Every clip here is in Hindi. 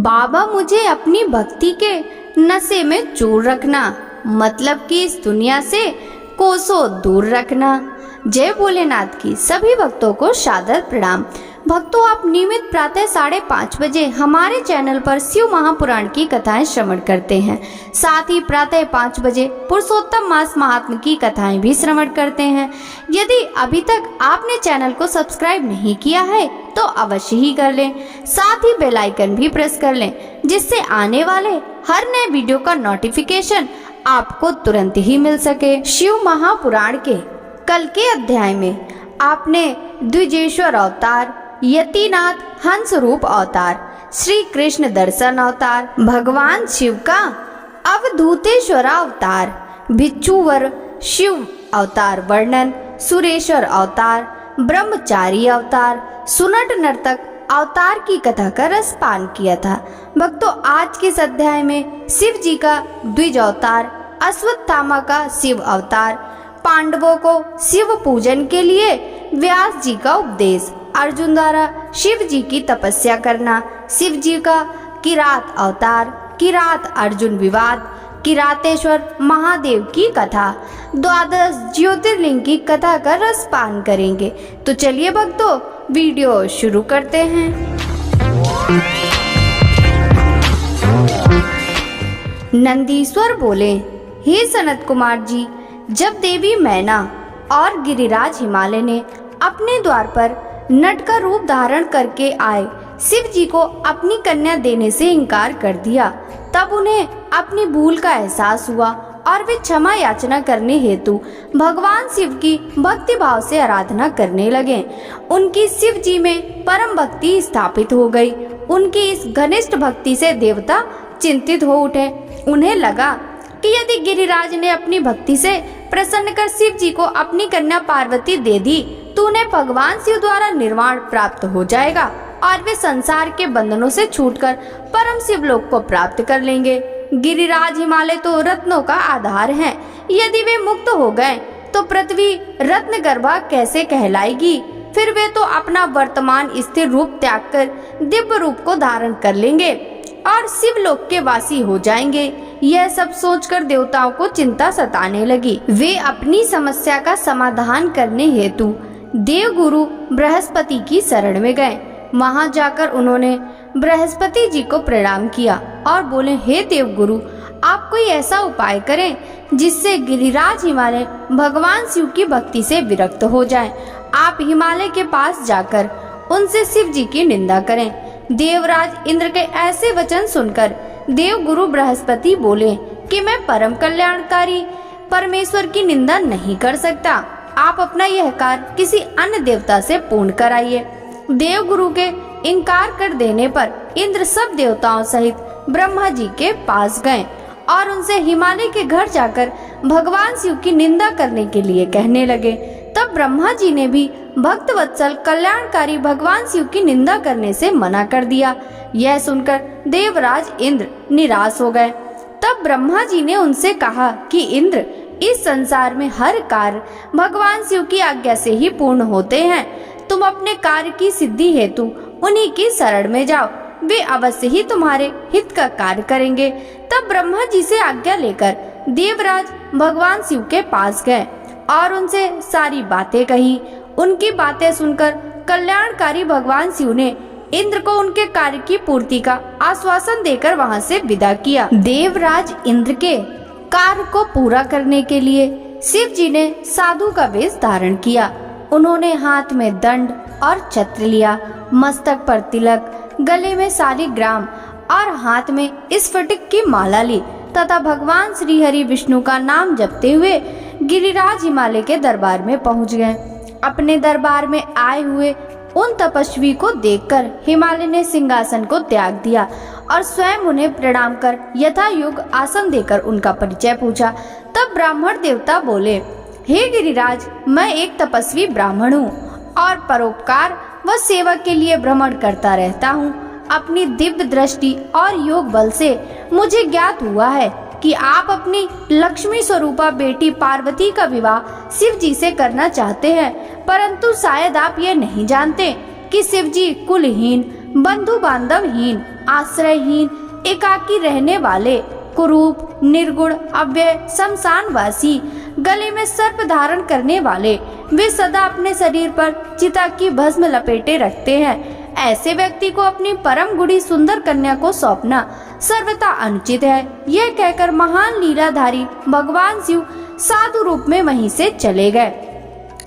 बाबा मुझे अपनी भक्ति के नशे में चूर रखना, मतलब कि इस दुनिया से कोसों दूर रखना। जय भोलेनाथ की सभी भक्तों को सादर प्रणाम। भक्तों, आप नियमित प्रातः 5:30 बजे हमारे चैनल पर शिव महापुराण की कथाएं श्रवण करते हैं। साथ ही प्रातः 5 बजे पुरुषोत्तम मास महात्म्य की कथाएं भी श्रवण करते हैं। यदि अभी तक आपने चैनल को सब्सक्राइब नहीं किया है तो अवश्य ही कर लें। साथ ही बेल आइकन भी प्रेस कर लें, जिससे आने वाले हर नए वीडियो का नोटिफिकेशन आपको तुरंत ही मिल सके। शिव महापुराण के कल के अध्याय में आपने द्विजेश्वर अवतार, यतिनाथ हंस रूप अवतार, श्री कृष्ण दर्शन अवतार, भगवान शिव का अवधूतेश्वर अवतार, भिक्षुवर शिव अवतार वर्णन, सुरेश्वर अवतार, ब्रह्मचारी अवतार, सुनट नर्तक अवतार की कथा का रसपान किया था। भक्तों, आज के इस अध्याय में शिव जी का द्विज अवतार, अश्वत्थामा का शिव अवतार, पांडवों को शिव पूजन के लिए व्यास जी का उपदेश, अर्जुन द्वारा शिव जी की तपस्या करना, शिव जी का किरात अवतार, किरात अर्जुन विवाद, किरातेश्वर महादेव की कथा, 12 ज्योतिर्लिंग की कथा का रसपान करेंगे। तो चलिए भक्तों, वीडियो शुरू करते हैं। नंदीश्वर बोले, हे सनत कुमार जी, जब देवी मैना और गिरिराज हिमालय ने अपने द्वार पर नट का रूप धारण करके आए शिव जी को अपनी कन्या देने से इनकार कर दिया, तब उन्हें अपनी भूल का एहसास हुआ और वे क्षमा याचना करने हेतु भगवान शिव की भक्ति भाव से आराधना करने लगे। उनकी शिव जी में परम भक्ति स्थापित हो गई। उनकी इस घनिष्ठ भक्ति से देवता चिंतित हो उठे। उन्हें लगा कि यदि गिरिराज ने अपनी भक्ति से प्रसन्न कर शिव जी को अपनी कन्या पार्वती दे दी तो उन्हें भगवान शिव द्वारा निर्वाण प्राप्त हो जाएगा और वे संसार के बंधनों से छूटकर परम शिवलोक को प्राप्त कर लेंगे। गिरिराज हिमालय तो रत्नों का आधार हैं। यदि वे मुक्त हो गए तो पृथ्वी रत्न गर्भा कैसे कहलाएगी। फिर वे तो अपना वर्तमान स्थिर रूप त्याग कर दिव्य रूप को धारण कर लेंगे और शिवलोक के वासी हो जाएंगे। यह सब सोचकर देवताओं को चिंता सताने लगी। वे अपनी समस्या का समाधान करने हेतु देवगुरु बृहस्पति की शरण में गए। वहां जाकर उन्होंने बृहस्पति जी को प्रणाम किया और बोले, हे देवगुरु, आप कोई ऐसा उपाय करें जिससे गिरिराज हिमालय भगवान शिव की भक्ति से विरक्त हो जाए। आप हिमालय के पास जाकर उनसे शिव जी की निंदा करें। देवराज इंद्र के ऐसे वचन सुनकर देवगुरु बृहस्पति बोले कि मैं परम कल्याणकारी परमेश्वर की निंदा नहीं कर सकता। आप अपना यह कार्य किसी अन्य देवता से पूर्ण कराइए। देवगुरु के इनकार कर देने पर इंद्र सब देवताओं सहित ब्रह्मा जी के पास गए और उनसे हिमालय के घर जाकर भगवान शिव की निंदा करने के लिए कहने लगे। तब ब्रह्मा जी ने भी भक्त वत्सल कल्याणकारी भगवान शिव की निंदा करने से मना कर दिया। यह सुनकर देवराज इंद्र निराश हो गए। तब ब्रह्मा जी ने उनसे कहा कि इंद्र, इस संसार में हर कार्य भगवान शिव की आज्ञा से ही पूर्ण होते हैं। तुम अपने कार्य की सिद्धि हेतु उन्हीं की शरण में जाओ, वे अवश्य ही तुम्हारे हित का कार्य करेंगे। तब ब्रह्मा जी से आज्ञा लेकर देवराज भगवान शिव के पास गए और उनसे सारी बातें कही। उनकी बातें सुनकर कल्याणकारी भगवान शिव ने इंद्र को उनके कार्य की पूर्ति का आश्वासन देकर वहां से विदा किया। देवराज इंद्र के कार्य को पूरा करने के लिए शिव जी ने साधु का वेश धारण किया। उन्होंने हाथ में दंड और छत्र लिया, मस्तक पर तिलक, गले में शालिग्राम और हाथ में स्फटिक की माला ली तथा भगवान श्री हरि विष्णु का नाम जपते हुए गिरिराज हिमालय के दरबार में पहुंच गए। अपने दरबार में आए हुए उन तपस्वी को देखकर हिमालय ने सिंहासन को त्याग दिया और स्वयं उन्हें प्रणाम कर यथा युग आसन देकर उनका परिचय पूछा। तब ब्राह्मण देवता बोले, हे गिरिराज, मैं एक तपस्वी ब्राह्मण हूँ और परोपकार व सेवा के लिए भ्रमण करता रहता हूँ। अपनी दिव्य दृष्टि और योग बल से मुझे ज्ञात हुआ है कि आप अपनी लक्ष्मी स्वरूपा बेटी पार्वती का विवाह शिव जी से करना चाहते हैं, परंतु शायद आप ये नहीं जानते कि शिव जी कुलहीन, बंधु बांधवहीन आश्रयहीन, एकाकी रहने वाले, कुरूप, निर्गुण, अव्यय, शमशानवासी, गले में सर्प धारण करने वाले, वे सदा अपने शरीर पर चिता की भस्म लपेटे रखते हैं। ऐसे व्यक्ति को अपनी परम गुणी सुंदर कन्या को सौंपना सर्वथा अनुचित है। यह कहकर महान लीलाधारी भगवान शिव साधु रूप में वहीं से चले गए।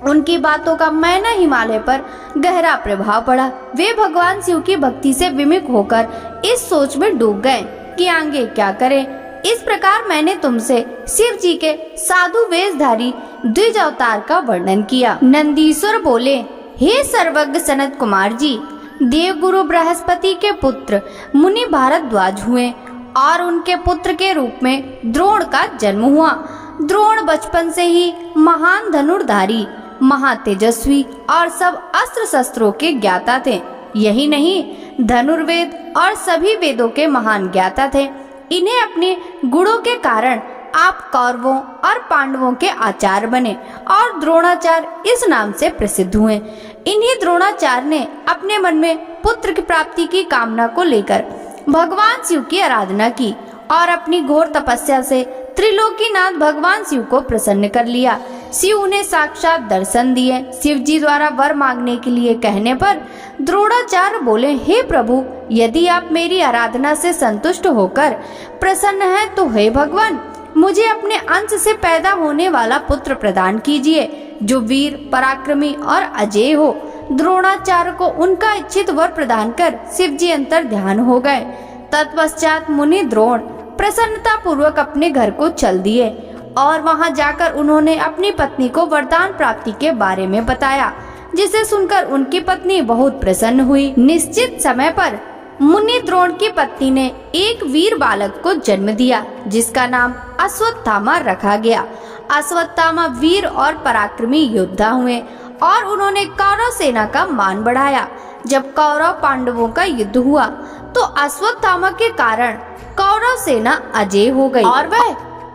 उनकी बातों का मैना हिमालय पर गहरा प्रभाव पड़ा। वे भगवान शिव की भक्ति से विमुख होकर इस सोच में डूब गए कि आगे क्या करें। इस प्रकार मैंने तुमसे शिव जी के साधु वेशधारी द्विज अवतार का वर्णन किया। नंदीश्वर बोले, हे सर्वज्ञ सनत कुमार जी, देवगुरु बृहस्पति के पुत्र मुनि भारद्वाज हुए और उनके पुत्र के रूप में द्रोण का जन्म हुआ। द्रोण बचपन से ही महान धनुर्धारी, महातेजस्वी और सब अस्त्र शस्त्रों के ज्ञाता थे। यही नहीं, धनुर्वेद और सभी वेदों के महान ज्ञाता थे। इन्हें अपने गुणों के कारण आप कौरवों और पांडवों के आचार्य बने और द्रोणाचार्य इस नाम से प्रसिद्ध हुए। इन्हीं द्रोणाचार्य ने अपने मन में पुत्र की प्राप्ति की कामना को लेकर भगवान शिव की आराधना की और अपनी घोर तपस्या से त्रिलोकीनाथ भगवान शिव को प्रसन्न कर लिया। शिव उन्हें साक्षात दर्शन दिए। शिव जी द्वारा वर मांगने के लिए कहने पर द्रोणाचार्य बोले, हे प्रभु, यदि आप मेरी आराधना से संतुष्ट होकर प्रसन्न हैं तो हे भगवान, मुझे अपने अंश से पैदा होने वाला पुत्र प्रदान कीजिए जो वीर, पराक्रमी और अजेय हो। द्रोणाचार्य को उनका इच्छित वर प्रदान कर शिव जी अंतर ध्यान हो गए। तत्पश्चात मुनि द्रोण प्रसन्नता पूर्वक अपने घर को चल दिए और वहां जाकर उन्होंने अपनी पत्नी को वरदान प्राप्ति के बारे में बताया, जिसे सुनकर उनकी पत्नी बहुत प्रसन्न हुई। निश्चित समय पर मुनि द्रोण की पत्नी ने एक वीर बालक को जन्म दिया जिसका नाम अश्वत्थामा रखा गया। अश्वत्थामा वीर और पराक्रमी योद्धा हुए और उन्होंने कौरव सेना का मान बढ़ाया। जब कौरव पांडवों का युद्ध हुआ तो अश्वत्थामा के कारण कौरव सेना अजेय हो गई और वह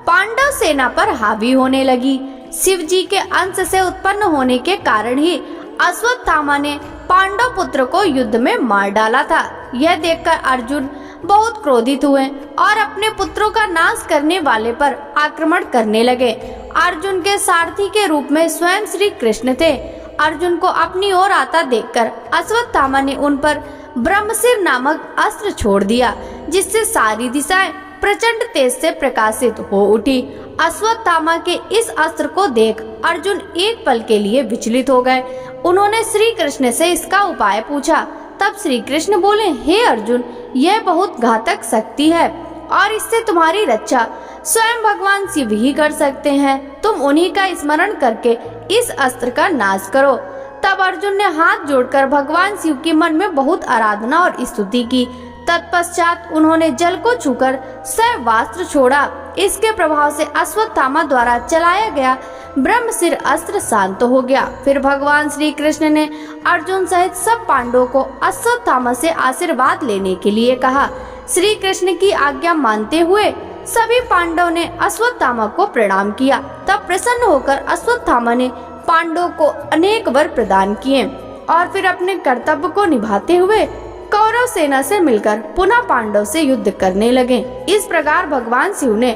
पांडव सेना पर हावी होने लगी। शिव जी के अंश से उत्पन्न होने के कारण ही अश्वत्थामा ने पांडव पुत्र को युद्ध में मार डाला था। यह देखकर अर्जुन बहुत क्रोधित हुए और अपने पुत्रों का नाश करने वाले पर आक्रमण करने लगे। अर्जुन के सारथी के रूप में स्वयं श्री कृष्ण थे। अर्जुन को अपनी ओर आता देखकर अश्वत्थामा ने उन पर ब्रह्मशिर नामक अस्त्र छोड़ दिया, जिससे सारी दिशाएं प्रचंड तेज से प्रकाशित हो उठी। अश्वत्थामा के इस अस्त्र को देख अर्जुन एक पल के लिए विचलित हो गए। उन्होंने श्री कृष्ण से इसका उपाय पूछा। तब श्री कृष्ण बोले, हे अर्जुन, यह बहुत घातक शक्ति है और इससे तुम्हारी रक्षा स्वयं भगवान शिव ही कर सकते हैं। तुम उन्हीं का स्मरण करके इस अस्त्र का नाश करो। तब अर्जुन ने हाथ जोड़कर भगवान शिव के मन में बहुत आराधना और स्तुति की। तत्पश्चात उन्होंने जल को छूकर शैवास्त्र छोड़ा। इसके प्रभाव से अश्वत्थामा द्वारा चलाया गया ब्रह्मशिर अस्त्र शांत हो गया। फिर भगवान श्री कृष्ण ने अर्जुन सहित सब पांडवों को अश्वत्थामा से आशीर्वाद लेने के लिए कहा। श्री कृष्ण की आज्ञा मानते हुए सभी पांडव ने अश्वत्थामा को प्रणाम किया। तब प्रसन्न होकर अश्वत्थामा ने पांडवों को अनेक वर प्रदान किए और फिर अपने कर्तव्य को निभाते हुए कौरव सेना से मिलकर पुनः पांडव से युद्ध करने लगे। इस प्रकार भगवान शिव ने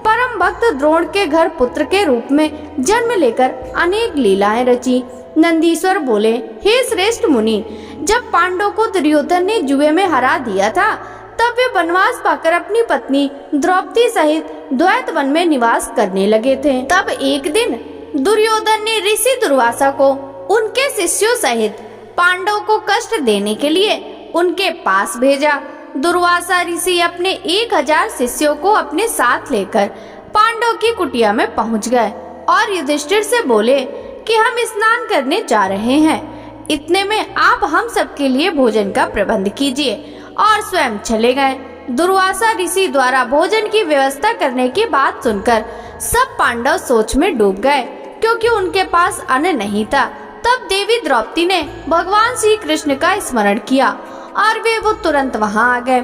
परम भक्त द्रोण के घर पुत्र के रूप में जन्म लेकर अनेक लीलाएं रची। नंदीश्वर बोले, हे श्रेष्ठ मुनि, जब पांडवों को दुर्योधन ने जुए में हरा दिया था तब वे वनवास पाकर अपनी पत्नी द्रौपदी सहित द्वैत वन में निवास करने लगे थे। तब एक दिन दुर्योधन ने ऋषि दुर्वासा को उनके शिष्यों सहित पांडवों को कष्ट देने के लिए उनके पास भेजा। दुर्वासा ऋषि अपने 1000 शिष्यों को अपने साथ लेकर पांडवों की कुटिया में पहुंच गए और युधिष्ठिर से बोले कि हम स्नान करने जा रहे हैं। इतने में आप हम सबके लिए भोजन का प्रबंध कीजिए और स्वयं चले गए। दुर्वासा ऋषि द्वारा भोजन की व्यवस्था करने की बात सुनकर सब पांडव सोच में डूब गए, क्योंकि उनके पास अन्न नहीं था। तब देवी द्रौपदी ने भगवान श्री कृष्ण का स्मरण किया और वो तुरंत वहां आ गए।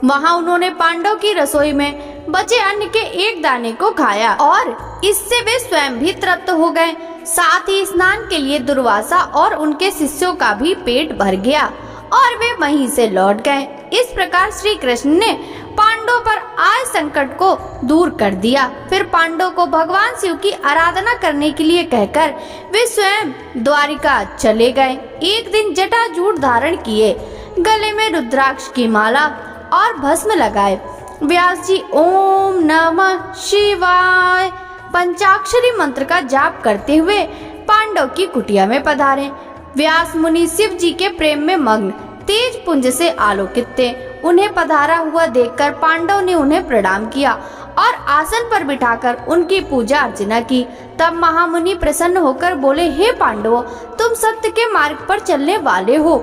वहां उन्होंने पांडव की रसोई में बचे अन्न के एक दाने को खाया और इससे वे स्वयं भी तृप्त हो गए। साथ ही स्नान के लिए दुर्वासा और उनके शिष्यों का भी पेट भर गया और वे वहीं से लौट गए। इस प्रकार श्री कृष्ण ने पांडवों पर आए संकट को दूर कर दिया। फिर पांडवों को भगवान शिव की आराधना करने के लिए कहकर वे स्वयं द्वारिका चले गए। एक दिन जटाजूट धारण किए, गले में रुद्राक्ष की माला और भस्म लगाए, व्यास जी ओम नमः शिवाय पंचाक्षरी मंत्र का जाप करते हुए पांडव की कुटिया में पधारे। व्यास मुनि शिव जी के प्रेम में मग्न तेज पुंज से आलोकित थे। उन्हें पधारा हुआ देखकर पांडव ने उन्हें प्रणाम किया और आसन पर बिठाकर उनकी पूजा अर्चना की। तब महामुनि प्रसन्न होकर बोले, हे पांडवों, तुम सत्य के मार्ग पर चलने वाले हो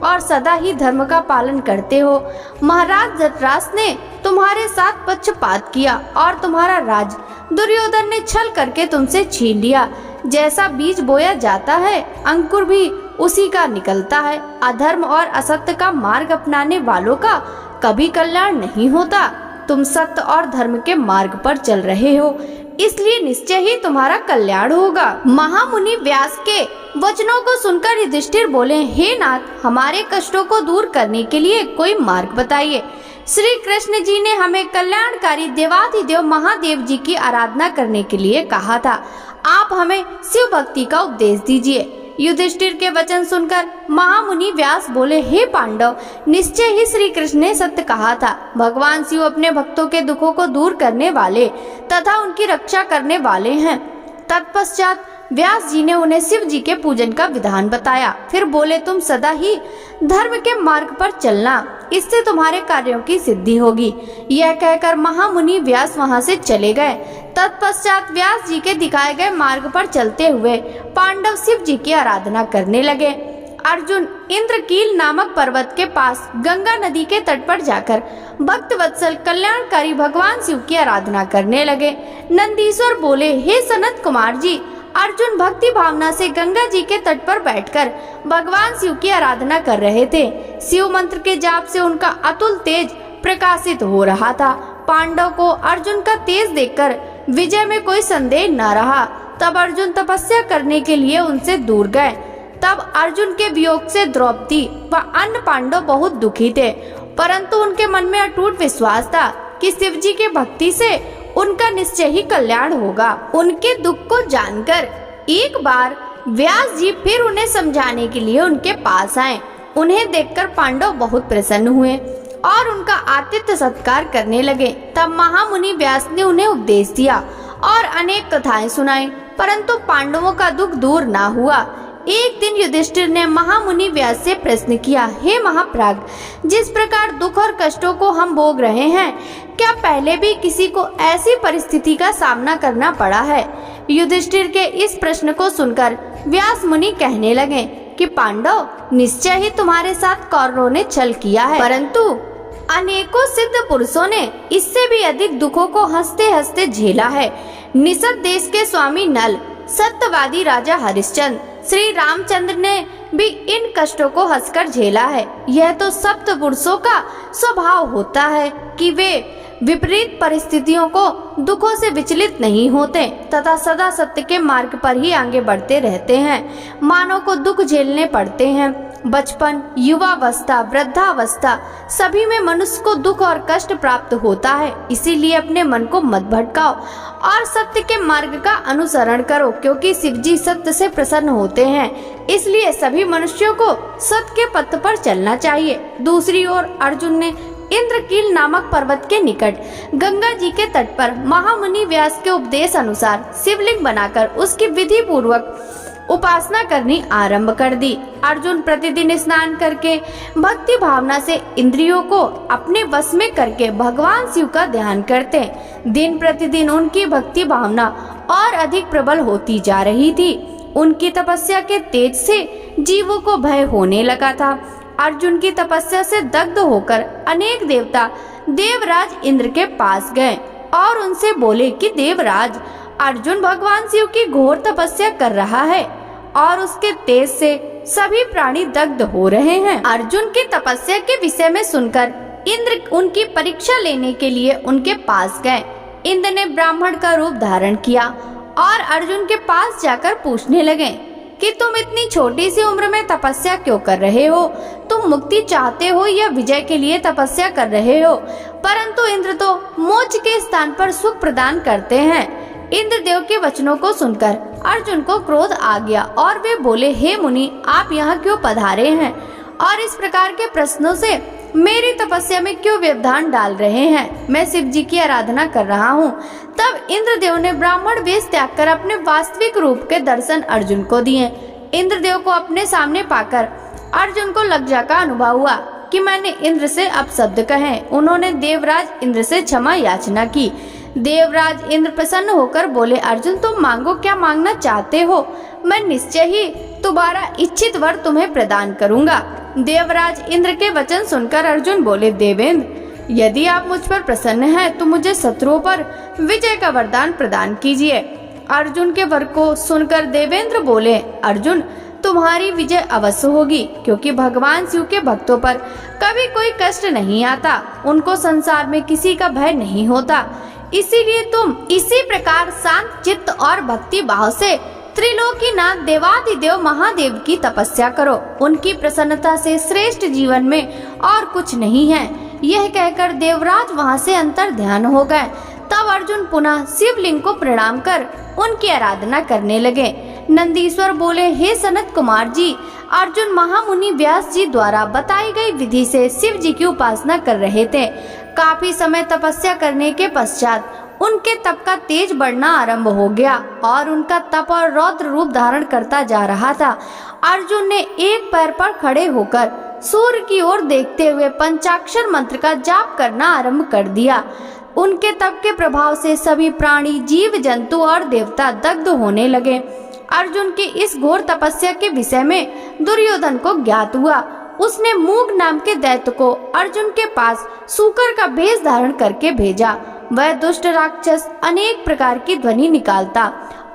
और सदा ही धर्म का पालन करते हो। महाराज धृतराष्ट्र ने तुम्हारे साथ पक्षपात किया और तुम्हारा राज दुर्योधन ने छल करके तुमसे छीन लिया। जैसा बीज बोया जाता है, अंकुर भी उसी का निकलता है। अधर्म और असत्य का मार्ग अपनाने वालों का कभी कल्याण नहीं होता। तुम सत्य और धर्म के मार्ग पर चल रहे हो, इसलिए निश्चय ही तुम्हारा कल्याण होगा। महामुनि व्यास के वचनों को सुनकर युधिष्ठिर बोले, हे नाथ, हमारे कष्टों को दूर करने के लिए कोई मार्ग बताइए। श्री कृष्ण जी ने हमें कल्याणकारी देवाधिदेव महादेव जी की आराधना करने के लिए कहा था। आप हमें शिव भक्ति का उपदेश दीजिए। युधिष्ठिर के वचन सुनकर महामुनि व्यास बोले, हे पांडव, निश्चय ही श्री कृष्ण ने सत्य कहा था। भगवान शिव अपने भक्तों के दुखों को दूर करने वाले तथा उनकी रक्षा करने वाले हैं। तत्पश्चात व्यास जी ने उन्हें शिव जी के पूजन का विधान बताया। फिर बोले, तुम सदा ही धर्म के मार्ग पर चलना, इससे तुम्हारे कार्यों की सिद्धि होगी। यह कहकर महामुनि व्यास वहां से चले गए। तत्पश्चात व्यास जी के दिखाए गए मार्ग पर चलते हुए पांडव शिव जी की आराधना करने लगे। अर्जुन इंद्रकील नामक पर्वत के पास गंगा नदी के तट पर जाकर भक्त वत्सल कल्याणकारी भगवान शिव की आराधना करने लगे। नंदीश्वर बोले, हे सनत कुमार जी, अर्जुन भक्ति भावना से गंगा जी के तट पर बैठकर भगवान शिव की आराधना कर रहे थे। शिव मंत्र के जाप से उनका अतुल तेज प्रकाशित हो रहा था। पांडव को अर्जुन का तेज देखकर विजय में कोई संदेह न रहा। तब अर्जुन तपस्या करने के लिए उनसे दूर गए। तब अर्जुन के वियोग से द्रौपदी व अन्य पांडव बहुत दुखी थे, परंतु उनके मन में अटूट विश्वास था कि शिव जी के भक्ति से उनका निश्चय ही कल्याण होगा। उनके दुख को जानकर एक बार व्यास जी फिर उन्हें समझाने के लिए उनके पास आए। उन्हें देखकर पांडव बहुत प्रसन्न हुए और उनका आतिथ्य सत्कार करने लगे। तब महामुनि व्यास ने उन्हें उपदेश दिया और अनेक कथाएं सुनाई, परंतु पांडवों का दुख दूर ना हुआ। एक दिन युधिष्ठिर ने महामुनि व्यास से प्रश्न किया, हे महाप्राज्ञ, जिस प्रकार दुख और कष्टों को हम भोग रहे हैं, क्या पहले भी किसी को ऐसी परिस्थिति का सामना करना पड़ा है? युधिष्ठिर के इस प्रश्न को सुनकर व्यास मुनि कहने लगे कि पांडव, निश्चय ही तुम्हारे साथ कौरवों ने छल किया है, परंतु अनेकों सिद्ध पुरुषों ने इससे भी अधिक दुखों को हंसते हंसते झेला है। निषद देश के स्वामी नल, सत्यवादी राजा हरिश्चंद्र, श्री रामचंद्र ने भी इन कष्टों को हंसकर झेला है। यह तो सप्त पुरुषों का स्वभाव होता है कि वे विपरीत परिस्थितियों को दुखों से विचलित नहीं होते तथा सदा सत्य के मार्ग पर ही आगे बढ़ते रहते हैं। मानव को दुख झेलने पड़ते हैं। बचपन, युवावस्था, वृद्धावस्था सभी में मनुष्य को दुख और कष्ट प्राप्त होता है। इसीलिए अपने मन को मत भटकाओ और सत्य के मार्ग का अनुसरण करो, क्योंकि शिव जी सत्य से प्रसन्न होते हैं। इसलिए सभी मनुष्यों को सत्य के पथ पर चलना चाहिए। दूसरी ओर अर्जुन ने इंद्रकील नामक पर्वत के निकट गंगा जी के तट पर महामुनि व्यास के उपदेश अनुसार शिवलिंग बनाकर उसकी विधि पूर्वक उपासना करनी आरंभ कर दी। अर्जुन प्रतिदिन स्नान करके भक्ति भावना से इंद्रियों को अपने वश में करके भगवान शिव का ध्यान करते। दिन प्रतिदिन उनकी भक्ति भावना और अधिक प्रबल होती जा रही थी। उनकी तपस्या के तेज से जीवों को भय होने लगा था। अर्जुन की तपस्या से दग्ध होकर अनेक देवता देवराज इंद्र के पास गए और उनसे बोले कि देवराज, अर्जुन भगवान शिव की घोर तपस्या कर रहा है और उसके तेज से सभी प्राणी दग्ध हो रहे हैं। अर्जुन की तपस्या के विषय में सुनकर इंद्र उनकी परीक्षा लेने के लिए उनके पास गए। इंद्र ने ब्राह्मण का रूप धारण किया और अर्जुन के पास जाकर पूछने लगे कि तुम इतनी छोटी सी उम्र में तपस्या क्यों कर रहे हो? तुम मुक्ति चाहते हो या विजय के लिए तपस्या कर रहे हो? परंतु इंद्र तो मोक्ष के स्थान पर सुख प्रदान करते हैं। इंद्रदेव के वचनों को सुनकर अर्जुन को क्रोध आ गया और वे बोले, हे मुनि, आप यहाँ क्यों पधारे हैं और इस प्रकार के प्रश्नों से मेरी तपस्या में क्यों व्यवधान डाल रहे हैं? मैं शिव जी की आराधना कर रहा हूँ। तब इंद्रदेव ने ब्राह्मण वेश त्याग कर अपने वास्तविक रूप के दर्शन अर्जुन को दिए। इंद्रदेव को अपने सामने पाकर अर्जुन को लज्जा का अनुभव हुआ कि मैंने इंद्र से अपशब्द कहे। उन्होंने देवराज इंद्र से क्षमा याचना की। देवराज इंद्र प्रसन्न होकर बोले, अर्जुन तुम मांगो, क्या मांगना चाहते हो? मैं निश्चय ही तुम्हारा इच्छित वर तुम्हें प्रदान करूंगा। देवराज इंद्र के वचन सुनकर अर्जुन बोले, देवेंद्र, यदि आप मुझ पर प्रसन्न हैं तो मुझे शत्रुओं पर विजय का वरदान प्रदान कीजिए। अर्जुन के वर को सुनकर देवेंद्र बोले, अर्जुन, तुम्हारी विजय अवश्य होगी, क्योंकि भगवान शिव के भक्तों पर कभी कोई कष्ट नहीं आता। उनको संसार में किसी का भय नहीं होता। इसीलिए तुम इसी प्रकार शांत चित्त और भक्ति भाव से त्रिलोकीनाथ देवाधिदेव महादेव की तपस्या करो। उनकी प्रसन्नता से श्रेष्ठ जीवन में और कुछ नहीं है। यह कहकर देवराज वहां से अंतर ध्यान हो गए। तब अर्जुन पुनः शिवलिंग को प्रणाम कर उनकी आराधना करने लगे। नंदीश्वर बोले, हे सनत कुमार जी, अर्जुन महामुनि व्यास जी द्वारा बताई गई विधि से शिव जी की उपासना कर रहे थे। काफी समय तपस्या करने के पश्चात उनके तप का तेज बढ़ना आरंभ हो गया और उनका तप और रौद्र रूप धारण करता जा रहा था। अर्जुन ने एक पैर पर खड़े होकर सूर्य की ओर देखते हुए पंचाक्षर मंत्र का जाप करना आरंभ कर दिया। उनके तप के प्रभाव से सभी प्राणी, जीव जंतु और देवता दग्ध होने लगे। अर्जुन की इस घोर तपस्या के विषय में दुर्योधन को ज्ञात हुआ। उसने मूग नाम के दैत्य को अर्जुन के पास सूकर का भेष धारण करके भेजा। वह दुष्ट राक्षस अनेक प्रकार की ध्वनि निकालता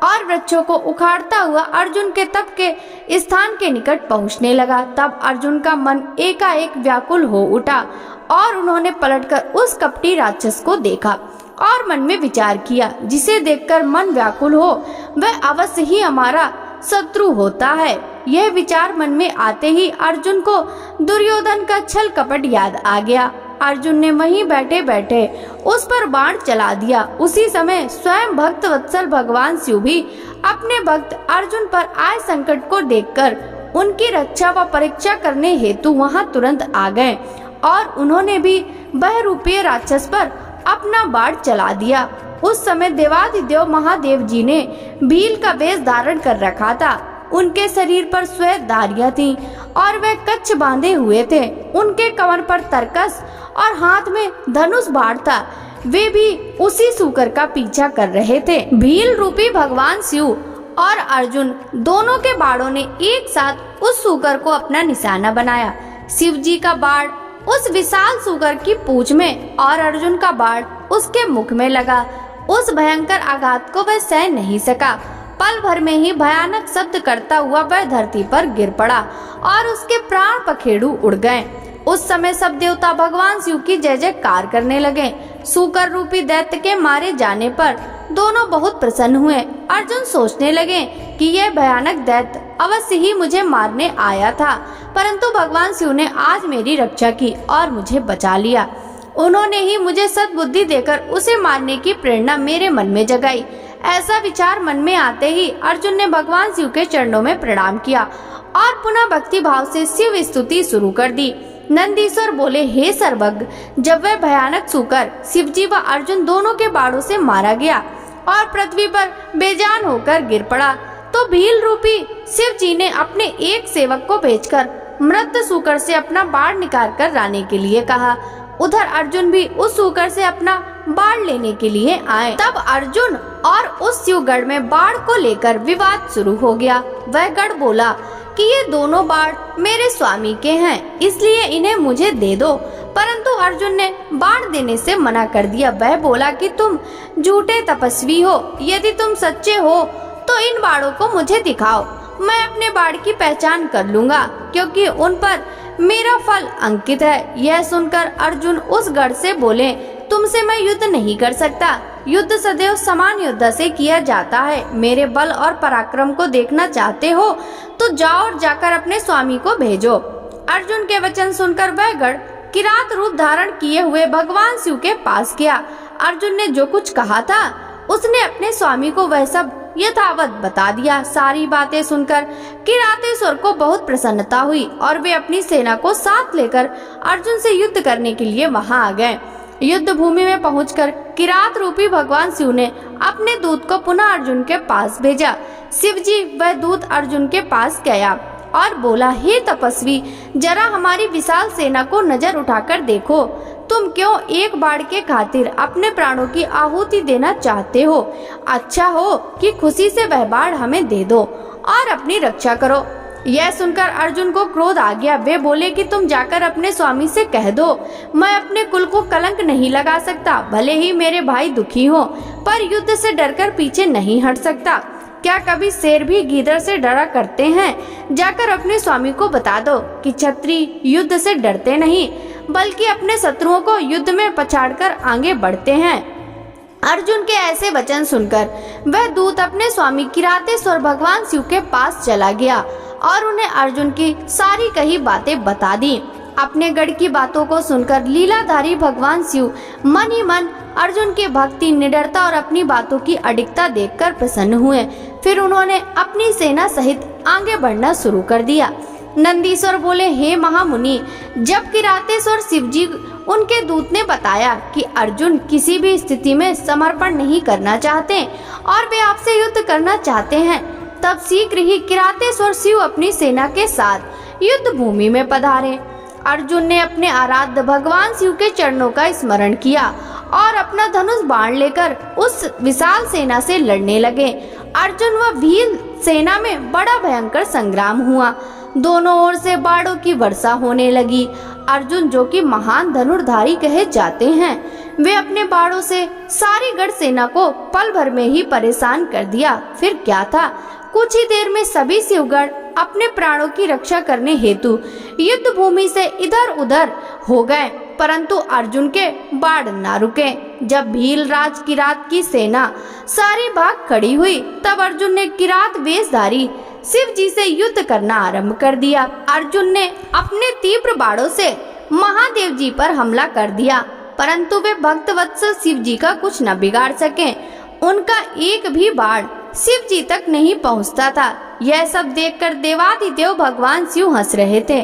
और वृक्षों को उखाड़ता हुआ अर्जुन के तप के स्थान के निकट पहुंचने लगा। तब अर्जुन का मन एकाएक व्याकुल हो उठा और उन्होंने पलटकर उस कपटी राक्षस को देखा और मन में विचार किया, जिसे देखकर मन व्याकुल हो वह अवश्य ही हमारा शत्रु होता है। यह विचार मन में आते ही अर्जुन को दुर्योधन का छल कपट याद आ गया। अर्जुन ने वहीं बैठे बैठे उस पर बाण चला दिया। उसी समय स्वयं भक्त वत्सल भगवान शिव भी अपने भक्त अर्जुन पर आए संकट को देखकर उनकी रक्षा व परीक्षा करने हेतु वहां तुरंत आ गए और उन्होंने भी बहरूपीय राक्षस पर अपना बाण चला दिया। उस समय देवाधिदेव महादेव जी ने भील का वेश धारण कर रखा था। उनके शरीर पर श्वेत धारियां थीं और वे कच्छ बांधे हुए थे। उनके कमर पर तरकस और हाथ में धनुष बाण था। वे भी उसी सूकर का पीछा कर रहे थे। भील रूपी भगवान शिव और अर्जुन दोनों के बाणों ने एक साथ उस सूकर को अपना निशाना बनाया। शिव जी का बाण उस विशाल सूकर की पूंछ में और अर्जुन का बाण उसके मुख में लगा। उस भयंकर आघात को वह सह नहीं सका। पल भर में ही भयानक शब्द करता हुआ वह धरती पर गिर पड़ा और उसके प्राण पखेरु उड़ गए। उस समय सब देवता भगवान शिव की जय जयकार करने लगे। सूकर रूपी दैत्य के मारे जाने पर दोनों बहुत प्रसन्न हुए। अर्जुन सोचने लगे कि यह भयानक दैत्य अवश्य ही मुझे मारने आया था, परंतु भगवान शिव ने आज मेरी रक्षा की और मुझे बचा लिया। उन्होंने ही मुझे सद्बुद्धि देकर उसे मारने की प्रेरणा मेरे मन में जगाई। ऐसा विचार मन में आते ही अर्जुन ने भगवान शिव के चरणों में प्रणाम किया और पुनः भक्ति भाव से शिव स्तुति शुरू कर दी। नंदीश्वर बोले, हे सर्वज्ञ, जब वह भयानक सूकर शिवजी व अर्जुन दोनों के बाणों से मारा गया और पृथ्वी पर बेजान होकर गिर पड़ा, तो भील रूपी शिव जी ने अपने एक सेवक को भेजकर मृत सूकर से अपना बाण निकाल कर लाने के लिए कहा। उधर अर्जुन भी उस सूकर से अपना बाण लेने के लिए आए। तब अर्जुन और उस शिवगढ़ में बाण को लेकर विवाद शुरू हो गया। वह गढ़ बोला कि ये दोनों बाण मेरे स्वामी के हैं, इसलिए इन्हें मुझे दे दो। परंतु अर्जुन ने बाण देने से मना कर दिया। वह बोला कि तुम झूठे तपस्वी हो, यदि तुम सच्चे हो तो इन बाणों को मुझे दिखाओ, मैं अपने बाण की पहचान कर लूंगा, क्योंकि उन पर मेरा फल अंकित है। यह सुनकर अर्जुन उस गढ़ से बोले, तुमसे मैं युद्ध नहीं कर सकता, युद्ध सदैव समान युद्ध से किया जाता है। मेरे बल और पराक्रम को देखना चाहते हो तो जाओ और जाकर अपने स्वामी को भेजो। अर्जुन के वचन सुनकर वह गण किरात रूप धारण किए हुए भगवान शिव के पास गया। अर्जुन ने जो कुछ कहा था उसने अपने स्वामी को वह सब यथावत बता दिया। सारी बातें सुनकर किरातेश्वर को बहुत प्रसन्नता हुई और वे अपनी सेना को साथ लेकर अर्जुन से युद्ध करने के लिए वहां आ गए। युद्ध भूमि में पहुंचकर किरात रूपी भगवान शिव ने अपने दूत को पुनः अर्जुन के पास भेजा। शिवजी वह दूत अर्जुन के पास गया और बोला, हे तपस्वी, जरा हमारी विशाल सेना को नजर उठाकर देखो। तुम क्यों एक बाढ़ के खातिर अपने प्राणों की आहुति देना चाहते हो? अच्छा हो कि खुशी से वह बाढ़ हमें दे दो और अपनी रक्षा करो। यह सुनकर अर्जुन को क्रोध आ गया। वे बोले कि तुम जाकर अपने स्वामी से कह दो, मैं अपने कुल को कलंक नहीं लगा सकता। भले ही मेरे भाई दुखी हो, पर युद्ध से डरकर पीछे नहीं हट सकता। क्या कभी शेर भी गीदड़ से डरा करते हैं? जाकर अपने स्वामी को बता दो कि क्षत्रिय युद्ध से डरते नहीं, बल्कि अपने शत्रुओं को युद्ध में पछाड़कर आगे बढ़ते हैं। अर्जुन के ऐसे वचन सुनकर वह दूत अपने स्वामी किरातेश्वर भगवान शिव के पास चला गया और उन्हें अर्जुन की सारी कही बातें बता दी। अपने गढ़ की बातों को सुनकर लीलाधारी भगवान शिव मन ही मन अर्जुन की भक्ति, निडरता और अपनी बातों की अडिगता देखकर प्रसन्न हुए। फिर उन्होंने अपनी सेना सहित आगे बढ़ना शुरू कर दिया। नंदीश्वर बोले, हे महामुनि, जब किरातेश्वर शिवजी उनके दूत ने बताया कि अर्जुन किसी भी स्थिति में समर्पण नहीं करना चाहते और वे आपसे युद्ध करना चाहते हैं, तब शीघ्र ही किरातेश्वर शिव अपनी सेना के साथ युद्ध भूमि में पधारे। अर्जुन ने अपने आराध्य भगवान शिव के चरणों का स्मरण किया और अपना धनुष बाण लेकर उस विशाल सेना से लड़ने लगे। अर्जुन व भील सेना में बड़ा भयंकर संग्राम हुआ। दोनों ओर से बाणों की वर्षा होने लगी। अर्जुन, जो कि महान धनुर्धारी कहे जाते हैं, वे अपने बाणों से सारी गढ़ सेना को पल भर में ही परेशान कर दिया। फिर क्या था, कुछ ही देर में सभी शिवगण अपने प्राणों की रक्षा करने हेतु युद्ध भूमि से इधर उधर हो गए, परंतु अर्जुन के बाण न रुके। जब भीलराज किरात की सेना सारी भाग खड़ी हुई, तब अर्जुन ने किरात वेशधारी शिव जी से युद्ध करना आरंभ कर दिया। अर्जुन ने अपने तीव्र बाणों से महादेव जी पर हमला कर दिया, परंतु वे भक्तवत्सल शिव जी का कुछ न बिगाड़ सके। उनका एक भी बाण शिव जी तक नहीं पहुंचता था। यह सब देखकर देवादिदेव भगवान शिव हंस रहे थे।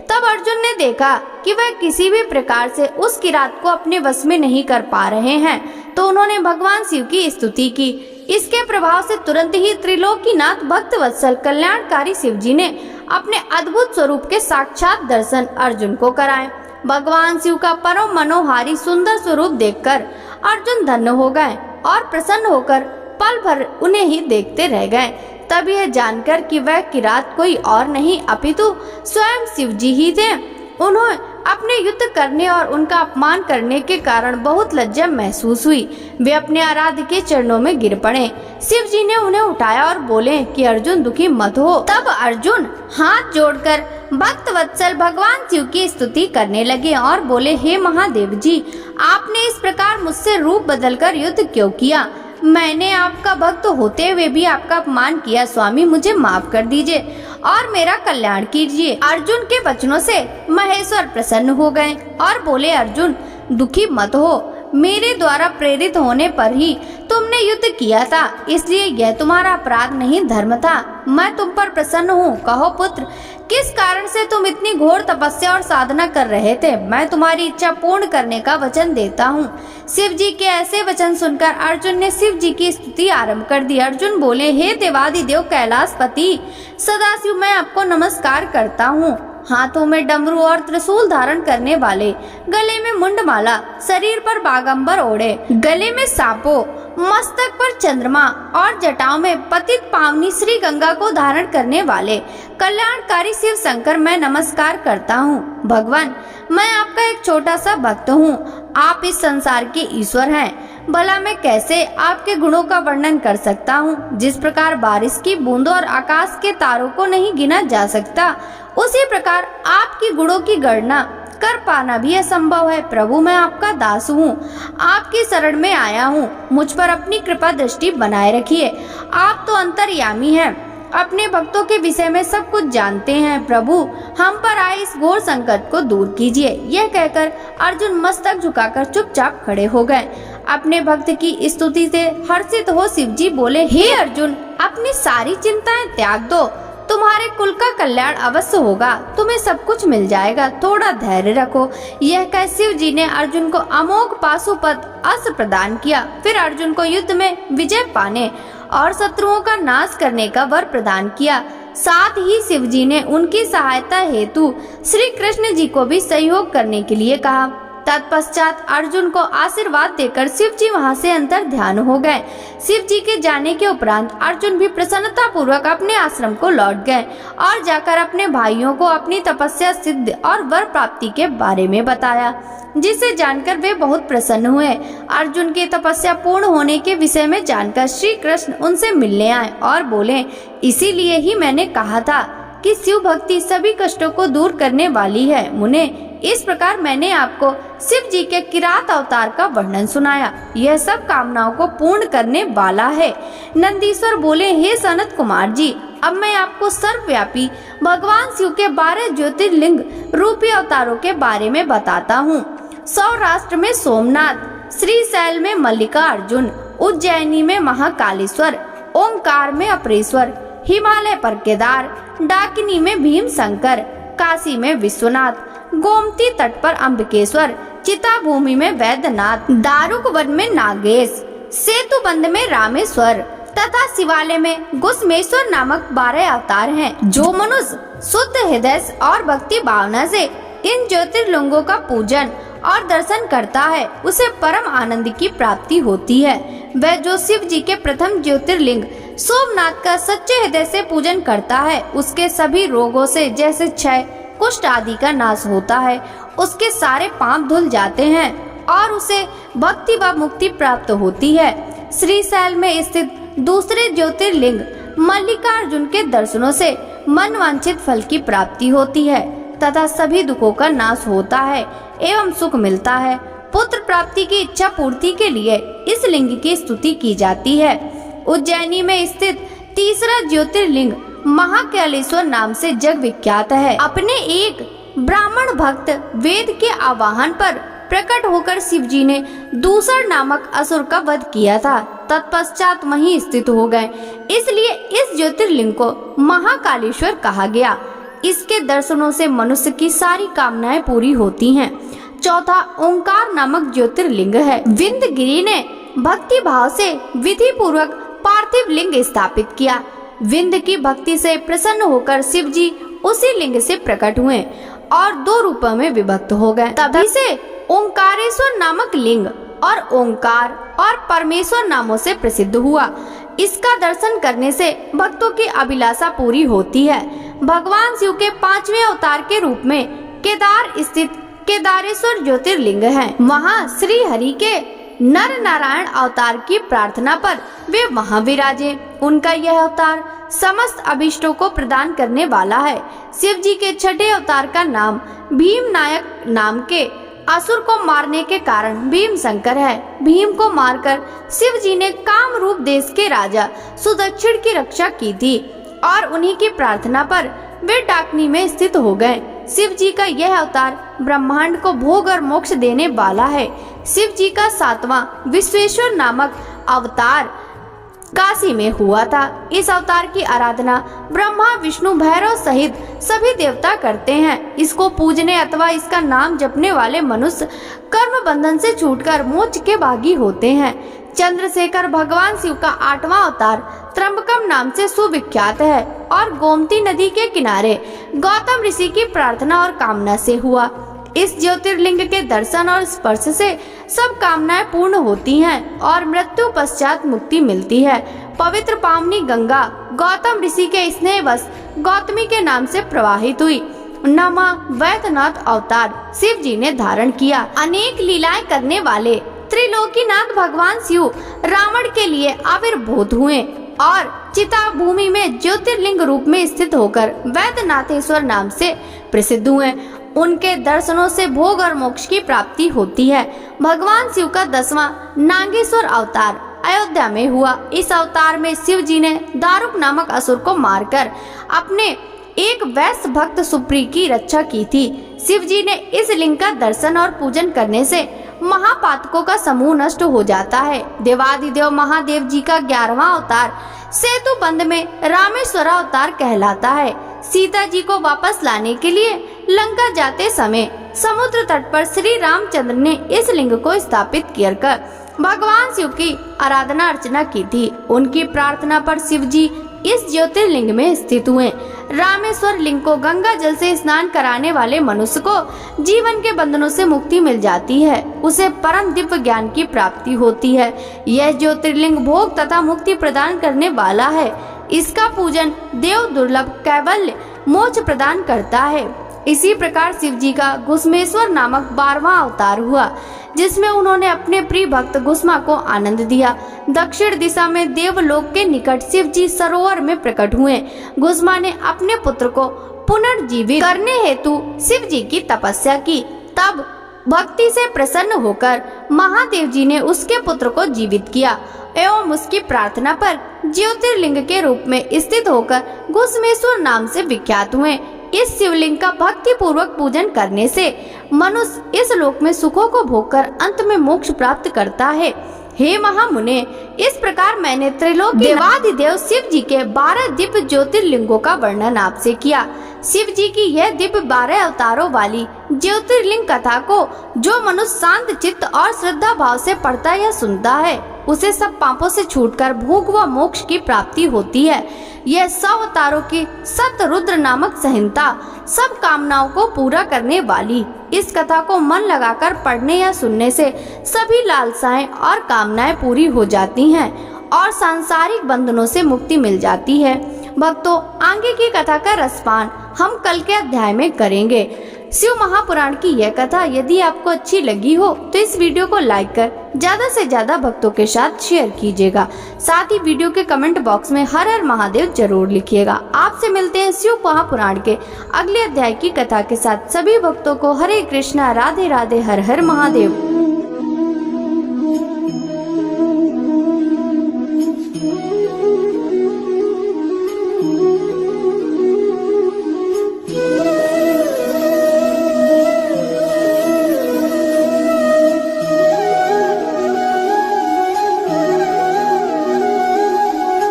तब अर्जुन ने देखा कि वह किसी भी प्रकार से उस किरात को अपने वश में नहीं कर पा रहे हैं, तो उन्होंने भगवान शिव की स्तुति की। इसके प्रभाव से तुरंत ही त्रिलोकीनाथ भक्तवत्सल कल्याणकारी शिव जी ने अपने अद्भुत स्वरूप के साक्षात दर्शन अर्जुन को कराए। भगवान शिव का परम मनोहारी सुंदर स्वरूप देखकर अर्जुन धन्य हो गए और प्रसन्न होकर पल भर उन्हें ही देखते रह गए। तब यह जानकर कि वह किरात कोई और नहीं अपितु स्वयं शिव जी ही थे, उन्हें अपने युद्ध करने और उनका अपमान करने के कारण बहुत लज्जा महसूस हुई। वे अपने आराध्य के चरणों में गिर पड़े। शिव जी ने उन्हें उठाया और बोले कि अर्जुन, दुखी मत हो। तब अर्जुन हाथ जोड़कर भक्तवत्सल भगवान शिव की स्तुति करने लगे और बोले, हे महादेव जी, आपने इस प्रकार मुझसे रूप बदलकर युद्ध क्यों किया? मैंने आपका भक्त होते हुए भी आपका अपमान किया। स्वामी, मुझे माफ कर दीजिए और मेरा कल्याण कीजिए। अर्जुन के वचनों से महेश्वर प्रसन्न हो गए और बोले, अर्जुन, दुखी मत हो। मेरे द्वारा प्रेरित होने पर ही तुमने युद्ध किया था, इसलिए यह तुम्हारा अपराध नहीं, धर्म था। मैं तुम पर प्रसन्न हूँ। कहो पुत्र, किस कारण से तुम इतनी घोर तपस्या और साधना कर रहे थे? मैं तुम्हारी इच्छा पूर्ण करने का वचन देता हूँ। शिव जी के ऐसे वचन सुनकर अर्जुन ने शिव जी की स्तुति आरंभ कर दी। अर्जुन बोले, हे देवादिदेव कैलाशपति सदाशिव, मैं आपको नमस्कार करता हूँ। हाथों में डमरू और त्रिशूल धारण करने वाले, गले में मुंडमाला, शरीर पर बागंबर ओढ़े, गले में सांपों, मस्तक पर चंद्रमा और जटाओं में पतित पावनी श्री गंगा को धारण करने वाले कल्याणकारी शिव शंकर, मैं नमस्कार करता हूँ। भगवान, मैं आपका एक छोटा सा भक्त हूँ। आप इस संसार के ईश्वर हैं। भला मैं कैसे आपके गुणों का वर्णन कर सकता हूँ? जिस प्रकार बारिश की बूंदों और आकाश के तारों को नहीं गिना जा सकता, उसी प्रकार आपकी गुणों की गणना कर पाना भी असंभव है। प्रभु, मैं आपका दास हूँ, आपकी शरण में आया हूँ, मुझ पर अपनी कृपा दृष्टि बनाए रखिए। आप तो अंतर्यामी हैं, अपने भक्तों के विषय में सब कुछ जानते हैं। प्रभु, हम पर आए इस घोर संकट को दूर कीजिए। यह कहकर अर्जुन मस्तक झुकाकर चुपचाप खड़े हो गए। अपने भक्त की स्तुति से हर्षित हो शिवजी बोले, हे अर्जुन, अपनी सारी चिंताएं त्याग दो, तुम्हारे कुल का कल्याण अवश्य होगा, तुम्हें सब कुछ मिल जाएगा, थोड़ा धैर्य रखो। यह कह शिव जी ने अर्जुन को अमोघ पाशुपत अस्त्र प्रदान किया। फिर अर्जुन को युद्ध में विजय पाने और शत्रुओं का नाश करने का वर प्रदान किया। साथ ही शिव जी ने उनकी सहायता हेतु श्री कृष्ण जी को भी सहयोग करने के लिए कहा। तत्पश्चात अर्जुन को आशीर्वाद देकर शिव जी वहाँ से अंतर ध्यान हो गए। शिव जी के जाने के उपरांत अर्जुन भी प्रसन्नता पूर्वक अपने आश्रम को लौट गए और जाकर अपने भाइयों को अपनी तपस्या सिद्ध और वर प्राप्ति के बारे में बताया, जिसे जानकर वे बहुत प्रसन्न हुए। अर्जुन की तपस्या पूर्ण होने के विषय में जानकर श्री कृष्ण उनसे मिलने आए और बोले, इसीलिए ही मैंने कहा था कि शिव भक्ति सभी कष्टों को दूर करने वाली है। मुने, इस प्रकार मैंने आपको शिव जी के किरात अवतार का वर्णन सुनाया। यह सब कामनाओं को पूर्ण करने वाला है। नंदीश्वर बोले, हे सनत कुमार जी, अब मैं आपको सर्वव्यापी भगवान शिव के 12 ज्योतिर्लिंग रूपी अवतारों के बारे में बताता हूँ। सौराष्ट्र में सोमनाथ, श्रीशैल में मल्लिकार्जुन, उज्जैनी में महाकालेश्वर, ओंकार में अपरेश्वर, हिमालय पर केदार, डाकिनी में भीम शंकर, काशी में विश्वनाथ, गोमती तट पर अम्बिकेश्वर, चिता भूमि में वैद्यनाथ, दारुक वन में नागेश, सेतुबंध में रामेश्वर तथा शिवालय में घुसमेश्वर नामक 12 अवतार हैं। जो मनुष्य शुद्ध हृदय और भक्ति भावना से इन ज्योतिर्लिंगों का पूजन और दर्शन करता है, उसे परम आनंद की प्राप्ति होती है। वह जो शिव जी के प्रथम ज्योतिर्लिंग सोमनाथ का सच्चे हृदय से पूजन करता है, उसके सभी रोगों से जैसे क्षय, कुष्ठ आदि का नाश होता है, उसके सारे पाप धुल जाते हैं और उसे भक्ति व मुक्ति प्राप्त होती है। श्रीशैल में स्थित दूसरे ज्योतिर्लिंग मल्लिकार्जुन के दर्शनों से मनवांछित फल की प्राप्ति होती है तथा सभी दुखों का नाश होता है एवं सुख मिलता है। पुत्र प्राप्ति की इच्छा पूर्ति के लिए इस लिंग की स्तुति की जाती है। उज्जैनी में स्थित तीसरा ज्योतिर्लिंग महाकालेश्वर नाम से जग विख्यात है। अपने एक ब्राह्मण भक्त वेद के आवाहन पर प्रकट होकर शिव जी ने दूसर नामक असुर का वध किया था। तत्पश्चात वहीं स्थित हो गए, इसलिए इस ज्योतिर्लिंग को महाकालेश्वर कहा गया। इसके दर्शनों से मनुष्य की सारी कामनाएं पूरी होती हैं। चौथा ओंकार नामक ज्योतिर्लिंग है। विंध्यगिरि ने भक्ति भाव से विधि पूर्वक पार्थिव लिंग स्थापित किया। विंध्य की भक्ति से प्रसन्न होकर शिव जी उसी लिंग से प्रकट हुए और 2 रूपों में विभक्त हो गए। तभी से ओंकारेश्वर नामक लिंग और ओंकार और परमेश्वर नामों से प्रसिद्ध हुआ। इसका दर्शन करने से भक्तों की अभिलाषा पूरी होती है। भगवान शिव के 5वें अवतार के रूप में केदार स्थित केदारेश्वर ज्योतिर्लिंग है। वहाँ श्री हरि के नर नारायण अवतार की प्रार्थना पर वे वहाँ विराजे। उनका यह अवतार समस्त अभिष्टों को प्रदान करने वाला है। शिव जी के 6ठे अवतार का नाम भीम नायक नाम के असुर को मारने के कारण भीम शंकर है। भीम को मारकर शिव जी ने काम रूप देश के राजा सुदक्षिण की रक्षा की थी और उन्हीं की प्रार्थना पर वे डाकनी में स्थित हो गए। शिव जी का यह अवतार ब्रह्मांड को भोग और मोक्ष देने वाला है। शिव जी का 7वां विश्वेश्वर नामक अवतार काशी में हुआ था। इस अवतार की आराधना ब्रह्मा विष्णु भैरव सहित सभी देवता करते हैं। इसको पूजने अथवा इसका नाम जपने वाले मनुष्य कर्म बंधन से छूटकर मोक्ष के भागी होते हैं। चंद्रशेखर भगवान शिव का 8वां अवतार त्र्यंबकम नाम से सुविख्यात है और गोमती नदी के किनारे गौतम ऋषि की प्रार्थना और कामना से हुआ। इस ज्योतिर्लिंग के दर्शन और स्पर्श से सब कामनाएं पूर्ण होती हैं और मृत्यु पश्चात मुक्ति मिलती है। पवित्र पावनी गंगा गौतम ऋषि के स्नेहवश गौतमी के नाम से प्रवाहित हुई। नमा वैद्यनाथ अवतार शिव जी ने धारण किया। अनेक लीलाएं करने वाले त्रिलोकीनाथ भगवान शिव रावण के लिए आविर्भूत हुए और चिता भूमि में ज्योतिर्लिंग रूप में स्थित होकर वैद्यनाथेश्वर नाम से प्रसिद्ध हुए। उनके दर्शनों से भोग और मोक्ष की प्राप्ति होती है। भगवान शिव का 10वां नागेश्वर अवतार अयोध्या में हुआ। इस अवतार में शिव जी ने दारुक नामक असुर को मारकर अपने एक वैश्य भक्त सुप्री की रक्षा की थी। शिव जी ने इस लिंग का दर्शन और पूजन करने से महापातकों का समूह नष्ट हो जाता है। देवादिदेव महादेव जी का 11वां अवतार सेतु बंध में रामेश्वर अवतार कहलाता है। सीता जी को वापस लाने के लिए लंका जाते समय समुद्र तट पर श्री रामचंद्र ने इस लिंग को स्थापित कर भगवान शिव की आराधना अर्चना की थी। उनकी प्रार्थना पर शिव जी इस ज्योतिर्लिंग में स्थित हुए। रामेश्वर लिंग को गंगा जल से स्नान कराने वाले मनुष्य को जीवन के बंधनों से मुक्ति मिल जाती है, उसे परम दिव्य ज्ञान की प्राप्ति होती है। यह ज्योतिर्लिंग भोग तथा मुक्ति प्रदान करने वाला है। इसका पूजन देव दुर्लभ कैवल्य मोक्ष प्रदान करता है। इसी प्रकार शिव जी का घुसमेश्वर नामक 12वां अवतार हुआ, जिसमें उन्होंने अपने प्रिय भक्त घुसमा को आनंद दिया। दक्षिण दिशा में देवलोक के निकट शिव जी सरोवर में प्रकट हुए। घुसमा ने अपने पुत्र को पुनर्जीवित करने हेतु शिव जी की तपस्या की। तब भक्ति से प्रसन्न होकर महादेव जी ने उसके पुत्र को जीवित किया एवं उसकी प्रार्थना पर ज्योतिर्लिंग के रूप में स्थित होकर घुसमेश्वर नाम से विख्यात हुए। इस शिवलिंग का भक्ति पूर्वक पूजन करने से मनुष्य इस लोक में सुखों को भोगकर अंत में मोक्ष प्राप्त करता है। हे महामुने, इस प्रकार मैंने त्रिलोक देवादिदेव शिव जी के 12 दिव्य ज्योतिर्लिंगों का वर्णन आपसे किया। शिव जी की यह दिव्य 12 अवतारों वाली ज्योतिर्लिंग कथा को जो मनुष्य शांत चित्त और श्रद्धा भाव से पढ़ता या सुनता है, उसे सब पापों से छूटकर भोग व मोक्ष की प्राप्ति होती है। यह 100 अवतारों की सतरुद्र नामक संहिता सब कामनाओं को पूरा करने वाली। इस कथा को मन लगाकर पढ़ने या सुनने से सभी लालसाएं और कामनाएं पूरी हो जाती हैं और सांसारिक बंधनों से मुक्ति मिल जाती है। भक्तों, आगे की कथा का रसपान हम कल के अध्याय में करेंगे। शिव महापुराण की यह कथा यदि आपको अच्छी लगी हो तो इस वीडियो को लाइक कर ज्यादा से ज्यादा भक्तों के साथ शेयर कीजिएगा। साथ ही वीडियो के कमेंट बॉक्स में हर हर महादेव जरूर लिखिएगा। आपसे मिलते हैं शिव महापुराण के अगले अध्याय की कथा के साथ। सभी भक्तों को हरे कृष्णा, राधे राधे, हर हर महादेव।